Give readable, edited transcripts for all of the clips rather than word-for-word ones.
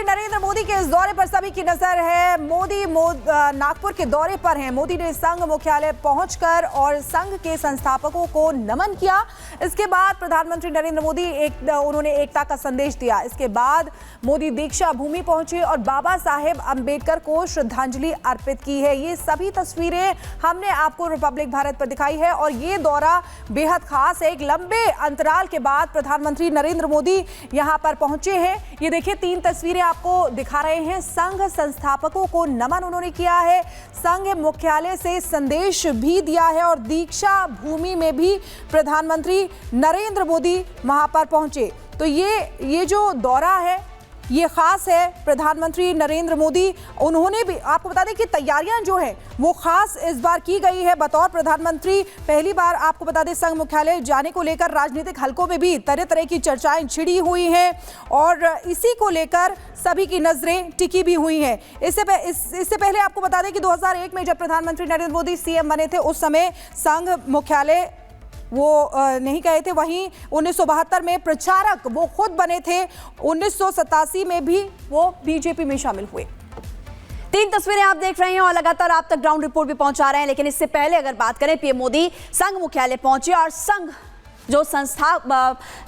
प्रधानमंत्री नरेंद्र मोदी के इस दौरे पर सभी की नजर है। मोदी नागपुर के दौरे पर हैं। मोदी ने संघ मुख्यालय पहुंचकर और संघ के संस्थापकों को नमन किया। इसके बाद प्रधानमंत्री नरेंद्र मोदी उन्होंने एकता का संदेश दिया। इसके बाद मोदी दीक्षा भूमि पहुंचे और बाबा साहेब अंबेडकर को श्रद्धांजलि अर्पित की है। ये सभी तस्वीरें हमने आपको रिपब्लिक भारत पर दिखाई है और ये दौरा बेहद खास है। एक लंबे अंतराल के बाद प्रधानमंत्री नरेंद्र मोदी यहां पर पहुंचे हैं। ये देखिए 3 तस्वीरें आपको दिखा रहे हैं। संघ संस्थापकों को नमन उन्होंने किया है, संघ मुख्यालय से संदेश भी दिया है और दीक्षा भूमि में भी प्रधानमंत्री नरेंद्र मोदी वहां पर पहुंचे। तो ये जो दौरा है ये खास है। प्रधानमंत्री नरेंद्र मोदी उन्होंने भी, आपको बता दें कि तैयारियां जो है वो खास इस बार की गई है। बतौर प्रधानमंत्री पहली बार आपको बता दें संघ मुख्यालय जाने को लेकर राजनीतिक हलकों में भी तरह तरह की चर्चाएं छिड़ी हुई हैं और इसी को लेकर सभी की नजरें टिकी भी हुई हैं। इससे पहले आपको बता दें कि 2001 में जब प्रधानमंत्री नरेंद्र मोदी सीएम बने थे उस समय संघ मुख्यालय वो नहीं गए थे। वहीं 1972 में प्रचारक वो खुद बने थे। 1987 में भी वो बीजेपी में शामिल हुए। 3 तस्वीरें आप देख रहे हैं और लगातार आप तक ग्राउंड रिपोर्ट भी पहुंचा रहे हैं। लेकिन इससे पहले अगर बात करें, पीएम मोदी संघ मुख्यालय पहुंचे और संघ जो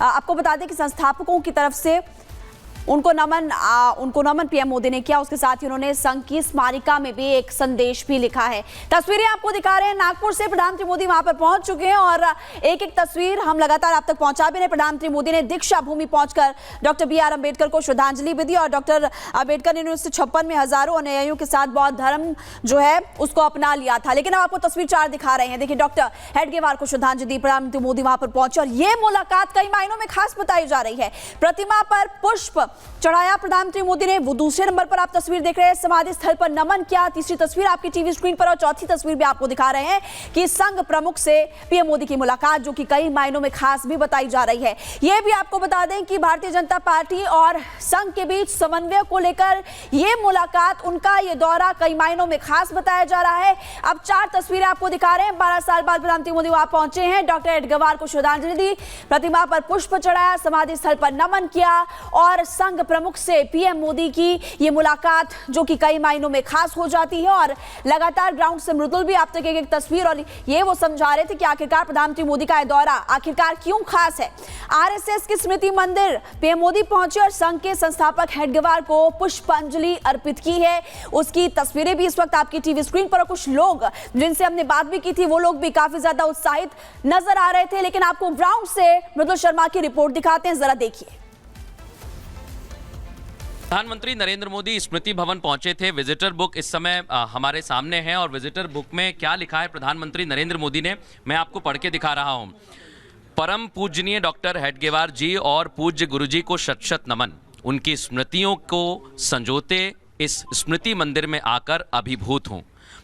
आपको बता दें कि संस्थापकों की तरफ से उनको नमन पीएम मोदी ने किया। उसके साथ ही उन्होंने संघ की स्मारिका में भी एक संदेश भी लिखा है। तस्वीरें आपको दिखा रहे हैं। नागपुर से प्रधानमंत्री मोदी वहां पर पहुंच चुके हैं और एक एक तस्वीर हम लगातार आप तक पहुंचा भी रहे। प्रधानमंत्री मोदी ने दीक्षा भूमि पहुंचकर डॉक्टर BR अम्बेडकर को श्रद्धांजलि भी दी और डॉक्टर अम्बेडकर ने 1956 में हजारों अनुयायियों के साथ बौद्ध धर्म जो है उसको अपना लिया था। लेकिन अब आपको तस्वीर 4 दिखा रहे हैं। देखिए, डॉक्टर हेडगेवार को श्रद्धांजलि दी। प्रधानमंत्री मोदी वहां पर पहुंचे और यह मुलाकात कई मायनों में खास बताई जा रही है। प्रतिमा पर पुष्प चढ़ाया प्रधानमंत्री मोदी ने। वो दूसरे नंबर पर आप तस्वीर देख रहे हैं, समाधि स्थल पर नमन किया। तीसरी तस्वीर आपकी टीवी स्क्रीन पर और चौथी तस्वीर भी आपको दिखा रहे हैं कि संघ प्रमुख से पीएम मोदी की मुलाकात जो कि कई मायनों में खास भी बताई जा रही है। यह भी आपको बता दें कि भारतीय जनता पार्टी और संघ के बीच समन्वय को लेकर यह मुलाकात, उनका यह दौरा कई मायनों में खास बताया जा रहा है। अब 4 तस्वीरें आपको दिखा रहे हैं। 12 साल बाद प्रधानमंत्री मोदी वहां पहुंचे हैं। डॉक्टर हेडगेवार को श्रद्धांजलि दी, प्रतिमा पर पुष्प चढ़ाया, समाधि स्थल पर नमन किया और संघ प्रमुख से पीएम मोदी की ये मुलाकात जो कि कई मायनों में खास हो जाती है। और लगातार ग्राउंड से मृदुल भी आप तक एक तस्वीर और ये वो समझा रहे थे कि आखिरकार प्रधानमंत्री मोदी का यह दौरा आखिरकार क्यों खास है। आरएसएस की स्मृति मंदिर पीएम मोदी पहुंचे और संघ के संस्थापक हेडगेवार को पुष्पांजलि अर्पित की है। उसकी तस्वीरें भी इस वक्त आपकी टीवी स्क्रीन पर और कुछ लोग जिनसे हमने बात भी की थी वो लोग भी काफी ज्यादा उत्साहित नजर आ रहे थे। लेकिन आपको ग्राउंड से मृदुल शर्मा की रिपोर्ट दिखाते हैं, जरा देखिए। प्रधानमंत्री नरेंद्र मोदी स्मृति भवन पहुंचे थे। विजिटर बुक इस समय हमारे सामने है और विजिटर बुक में क्या लिखा है प्रधानमंत्री नरेंद्र मोदी ने, मैं आपको पढ़ के दिखा रहा हूं। परम पूजनीय डॉक्टर हेडगेवार जी और पूज्य गुरुजी को शत शत नमन। उनकी स्मृतियों को संजोते इस स्मृति मंदिर में आकर अभिभूत हूं।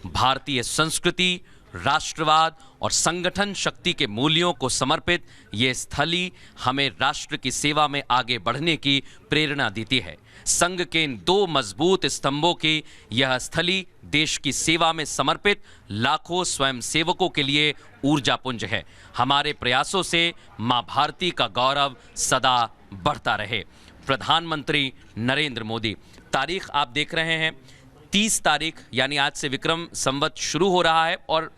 भारतीय संस्कृति, राष्ट्रवाद और संगठन शक्ति के मूल्यों को समर्पित ये स्थली हमें राष्ट्र की सेवा में आगे बढ़ने की प्रेरणा देती है। संघ के इन 2 मजबूत स्तंभों की यह स्थली देश की सेवा में समर्पित लाखों स्वयंसेवकों के लिए ऊर्जापुंज है। हमारे प्रयासों से मां भारती का गौरव सदा बढ़ता रहे। प्रधानमंत्री नरेंद्र मोदी। तारीख आप देख रहे हैं 30 तारीख, यानी आज से विक्रम संवत शुरू हो रहा है और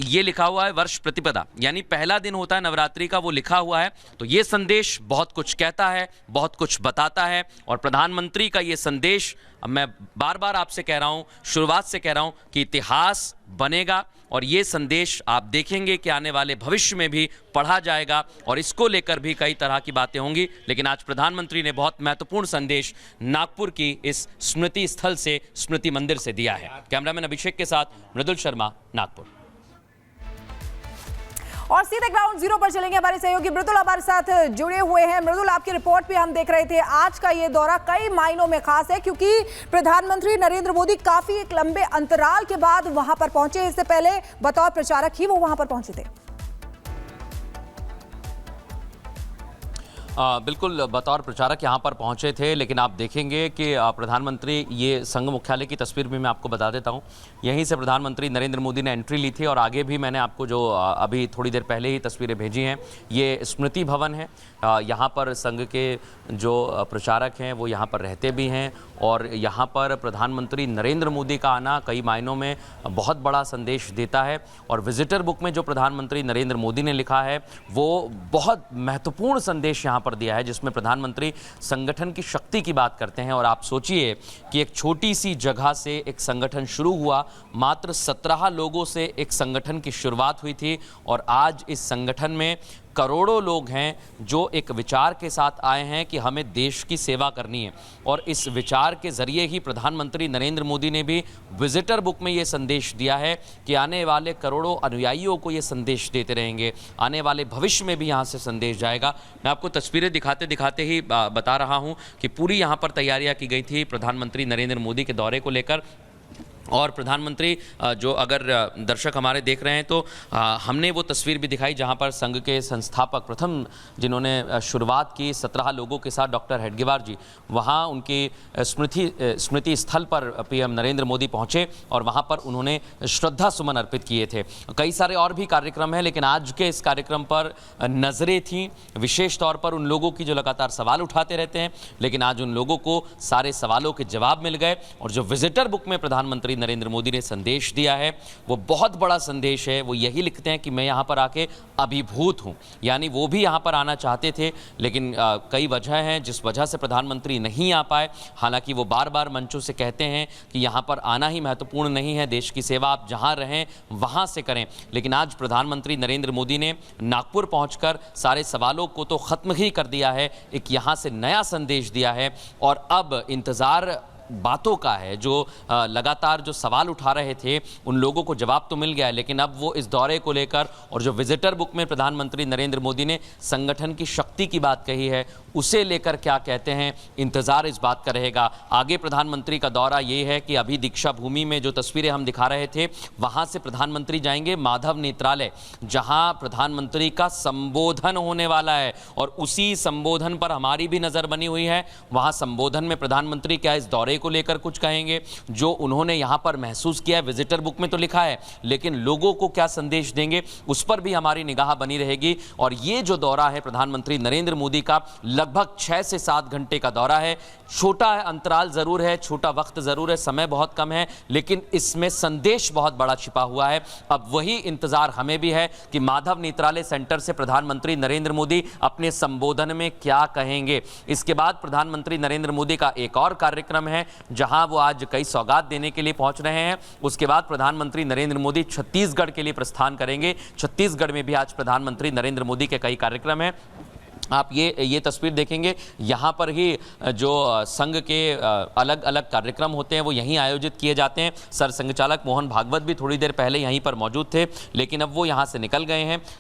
ये लिखा हुआ है वर्ष प्रतिपदा, यानी पहला दिन होता है नवरात्रि का, वो लिखा हुआ है। तो ये संदेश बहुत कुछ कहता है, बहुत कुछ बताता है और प्रधानमंत्री का ये संदेश, अब मैं बार बार आपसे कह रहा हूँ, शुरुआत से कह रहा हूँ कि इतिहास बनेगा और ये संदेश आप देखेंगे कि आने वाले भविष्य में भी पढ़ा जाएगा और इसको लेकर भी कई तरह की बातें होंगी। लेकिन आज प्रधानमंत्री ने बहुत महत्वपूर्ण संदेश नागपुर की इस स्मृति स्थल से, स्मृति मंदिर से दिया है। कैमरामैन अभिषेक के साथ मृदुल शर्मा, नागपुर। और सीधे ग्राउंड जीरो पर चलेंगे। हमारे सहयोगी मृदुल हमारे साथ जुड़े हुए हैं। मृदुल, आपकी रिपोर्ट पे हम देख रहे थे आज का ये दौरा कई मायनों में खास है क्योंकि प्रधानमंत्री नरेंद्र मोदी काफी एक लंबे अंतराल के बाद वहां पर पहुंचे। इससे पहले बतौर प्रचारक ही वो वहां पर पहुंचे थे। बिल्कुल बतौर प्रचारक यहाँ पर पहुँचे थे, लेकिन आप देखेंगे कि प्रधानमंत्री, ये संघ मुख्यालय की तस्वीर भी मैं आपको बता देता हूँ, यहीं से प्रधानमंत्री नरेंद्र मोदी ने एंट्री ली थी और आगे भी मैंने आपको जो अभी थोड़ी देर पहले ही तस्वीरें भेजी हैं, ये स्मृति भवन है। यहाँ पर संघ के जो प्रचारक हैं वो यहाँ पर रहते भी हैं और यहाँ पर प्रधानमंत्री नरेंद्र मोदी का आना कई मायनों में बहुत बड़ा संदेश देता है। और विजिटर बुक में जो प्रधानमंत्री नरेंद्र मोदी ने लिखा है वो बहुत महत्वपूर्ण संदेश यहाँ पर दिया है, जिसमें प्रधानमंत्री संगठन की शक्ति की बात करते हैं। और आप सोचिए कि एक छोटी सी जगह से एक संगठन शुरू हुआ, मात्र 17 लोगों से एक संगठन की शुरुआत हुई थी और आज इस संगठन में करोड़ों लोग हैं जो एक विचार के साथ आए हैं कि हमें देश की सेवा करनी है। और इस विचार के जरिए ही प्रधानमंत्री नरेंद्र मोदी ने भी विजिटर बुक में ये संदेश दिया है कि आने वाले करोड़ों अनुयायियों को ये संदेश देते रहेंगे, आने वाले भविष्य में भी यहाँ से संदेश जाएगा। मैं आपको तस्वीरें दिखाते दिखाते ही बता रहा हूँ कि पूरी यहाँ पर तैयारियाँ की गई थी प्रधानमंत्री नरेंद्र मोदी के दौरे को लेकर। और प्रधानमंत्री जो अगर दर्शक हमारे देख रहे हैं तो हमने वो तस्वीर भी दिखाई जहां पर संघ के संस्थापक प्रथम जिन्होंने शुरुआत की 17 लोगों के साथ डॉक्टर हेडगेवार जी, वहां उनकी स्मृति स्थल पर पीएम नरेंद्र मोदी पहुंचे और वहां पर उन्होंने श्रद्धा सुमन अर्पित किए थे। कई सारे और भी कार्यक्रम हैं, लेकिन आज के इस कार्यक्रम पर नज़रें थीं विशेष तौर पर उन लोगों की जो लगातार सवाल उठाते रहते हैं, लेकिन आज उन लोगों को सारे सवालों के जवाब मिल गए। और जो विजिटर बुक में प्रधानमंत्री नरेंद्र मोदी ने संदेश दिया है वो बहुत बड़ा संदेश है। वो यही लिखते हैं कि मैं यहाँ पर आके अभिभूत हूँ, यानी वो भी यहाँ पर आना चाहते थे, लेकिन कई वजह हैं जिस वजह से प्रधानमंत्री नहीं आ पाए। हालांकि वो बार बार मंचों से कहते हैं कि यहाँ पर आना ही महत्वपूर्ण नहीं है, देश की सेवा आप जहाँ रहें वहाँ से करें। लेकिन आज प्रधानमंत्री नरेंद्र मोदी ने नागपुर पहुँचकर सारे सवालों को तो ख़त्म ही कर दिया है, एक यहाँ से नया संदेश दिया है। और अब इंतज़ार बातों का है, जो लगातार जो सवाल उठा रहे थे उन लोगों को जवाब तो मिल गया है, लेकिन अब वो इस दौरे को लेकर और जो विजिटर बुक में प्रधानमंत्री नरेंद्र मोदी ने संगठन की शक्ति की बात कही है उसे लेकर क्या कहते हैं, इंतज़ार इस बात का रहेगा। आगे प्रधानमंत्री का दौरा ये है कि अभी दीक्षा भूमि में जो तस्वीरें हम दिखा रहे थे वहाँ से प्रधानमंत्री जाएंगे माधव नेत्रालय, जहाँ प्रधानमंत्री का संबोधन होने वाला है और उसी संबोधन पर हमारी भी नज़र बनी हुई है। वहाँ संबोधन में प्रधानमंत्री क्या इस दौरे को लेकर कुछ कहेंगे, जो उन्होंने यहां पर महसूस किया, विजिटर बुक में तो लिखा है, लेकिन लोगों को क्या संदेश देंगे उस पर भी हमारी निगाह बनी रहेगी। और ये जो दौरा है प्रधानमंत्री नरेंद्र मोदी का, लगभग 6 से 7 घंटे का दौरा है। छोटा अंतराल जरूर है, छोटा वक्त जरूर है, समय बहुत कम है, लेकिन इसमें संदेश बहुत बड़ा छिपा हुआ है। अब वही इंतजार हमें भी है कि माधव नेत्रालय सेंटर से प्रधानमंत्री नरेंद्र मोदी अपने संबोधन में क्या कहेंगे। इसके बाद प्रधानमंत्री नरेंद्र मोदी का एक और कार्यक्रम है जहां वो आज कई सौगात देने के लिए पहुंच रहे हैं। उसके बाद प्रधानमंत्री नरेंद्र मोदी छत्तीसगढ़ के लिए प्रस्थान करेंगे। छत्तीसगढ़ में भी आज प्रधानमंत्री नरेंद्र मोदी के कई कार्यक्रम हैं। आप ये तस्वीर देखेंगे, यहाँ पर ही जो संघ के अलग अलग कार्यक्रम होते हैं वो यहीं आयोजित किए जाते हैं। सरसंघचालक मोहन भागवत भी थोड़ी देर पहले यहीं पर मौजूद थे, लेकिन अब वो यहाँ से निकल गए हैं।